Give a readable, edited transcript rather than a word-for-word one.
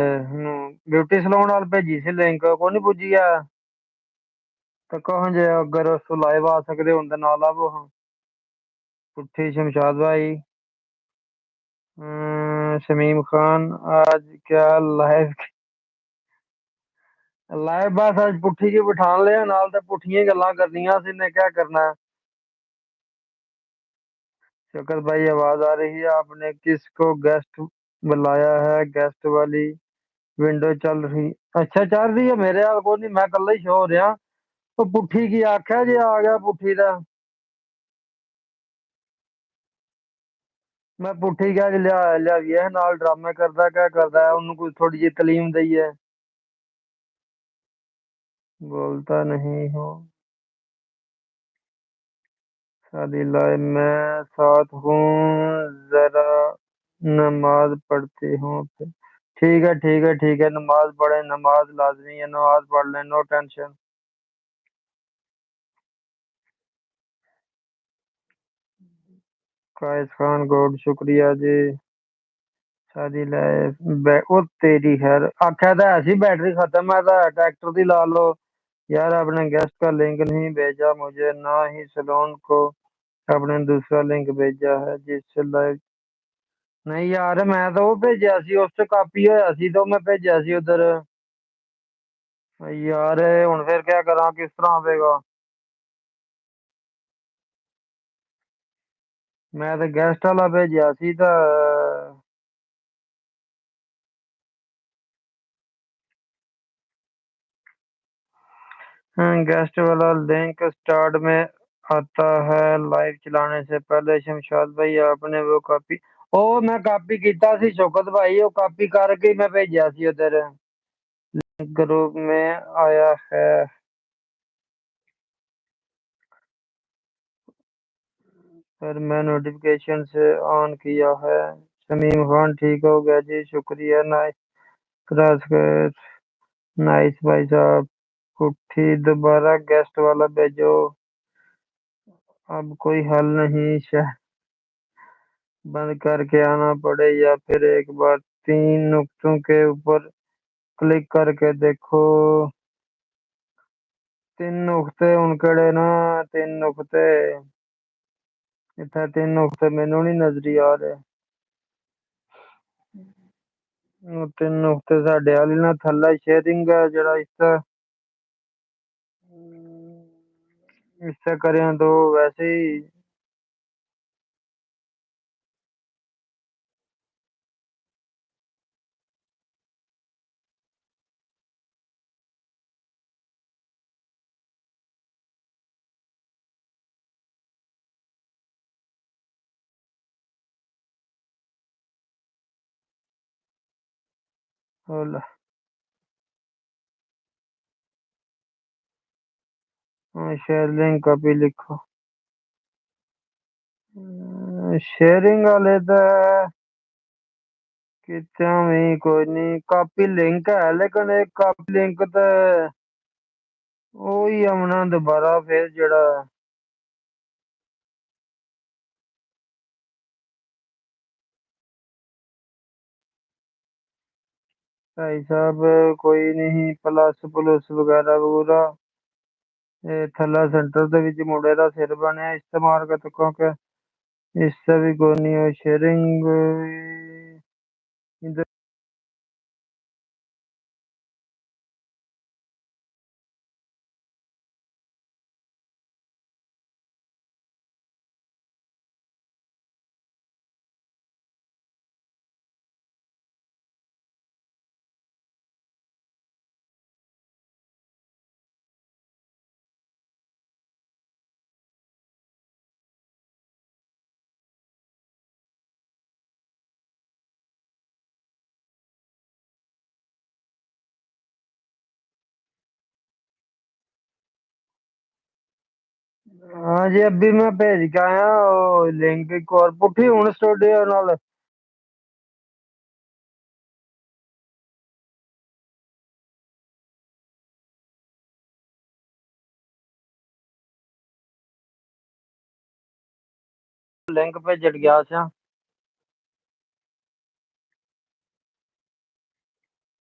Beauty salon वाल भेजी सी link को नहीं पुजी है। तो कहो जे अगर उस लाइव आ सकते हो तो नाल आवो हाँ। पुट्ठी शमशाद भाई। शमीम खान। आज क्या लाइव। लाइव बस आज पुट्ठी की बिठान लिया नाल ते पुट्ठियां गल्लां करनियां सी ने क्या करना है। शौकत भाई आवाज आ रही है आपने किसको गेस्ट बुलाया है गेस्ट वाली विंडो चल रही। अच्छा चल रही है मेरे हाल को नहीं मैं कल ही शो हो रहा। तो पुट्ठी की आख्या जे आ गया पुट्ठी का। मैं पुट्ठी क्या लिया लिया नाल ड्रामे करता क्या करता है उन्होंने कुछ थोड़ी जी तलीम दी है। बोलता नहीं हूँ। शादी लाए मैं साथ हूँ जरा नमाज पढ़ती हूँ फिर। ठीक है ठीक है ठीक है नमाज पढ़े नमाज लाजमी है नमाज पढ़ लें नो टेंशन। कायस खान गोड शुक्रिया जी। शादी लाए ओ तेरी खैर आख्या था ऐसी बैटरी खत्म है था ट्रैक्टर दी ला लो। यार आपने गेस्ट का लिंक नहीं भेजा मुझे ना ही सलोन को। आपने दूसरा लिंक भेजा है जिससे लाइव। नहीं यार मैं तो वो भेजा सी उस च कापी होया सी तो मैं भेजा सी उधर। यार हुन फिर क्या करा किस तरह आवेगा। मैं तो गेस्ट वाला भेजा सी तो। गेस्ट वाला लिंक स्टार्ट में आता है लाइव चलाने से पहले शमशाद भाई आपने वो कॉपी। ओ मैं कॉपी किया सी शौकत भाई वो कॉपी करके मैं भेजा सी उधर ग्रुप में आया है। पर मैं नोटिफिकेशन से ऑन किया है। शमीम खान ठीक हो गया जी शुक्रिया नाइस क्रॉस कर। नाइस भाई साहब। पुट्ठी दोबारा गेस्ट वाला भेजो। अब कोई हल नहीं शायद बंद करके आना पड़े या फिर एक बार तीन नुक्तों के ऊपर क्लिक करके देखो। तीन नुक्ते उनकड़े ना तीन नुक्ते इतना तीन नुक्ते मैनू नहीं नजरी आ रहे। ਉਹ ਤਿੰਨ ਉੱਤੇ ਸਾਡੇ ਵਾਲੀ ਨਾਲ ਥੱਲੇ ਸ਼ੇਅਰਿੰਗ ਹੈ ਜਿਹੜਾ इससे करें तो वैसे ही शेयर लिंक अभी लिखो। शेयरिंग वाले तो कितना भी कोई नहीं कापी लिंक है लेकिन एक कापी लिंक तो वही आना दोबारा फिर जड़ा। भाई साहब कोई नहीं प्लस प्लस वगैरह वगैरह ये थल्ला सेंटर ਦੇ ਵਿੱਚ ਮੁੰਡੇ ਦਾ ਸਿਰ ਬਣਿਆ ਇਸਤੇਮਾਲ ਕਰ ਤੱਕੋ ਕਿ इससे भी कोई नहीं हो शेयरिंग इधर। हाँ जी अभी मैं भेज के आया लिंक एक और पुट्ठी हूँ स्टूडियो नाल। लिंक भेज गया सा।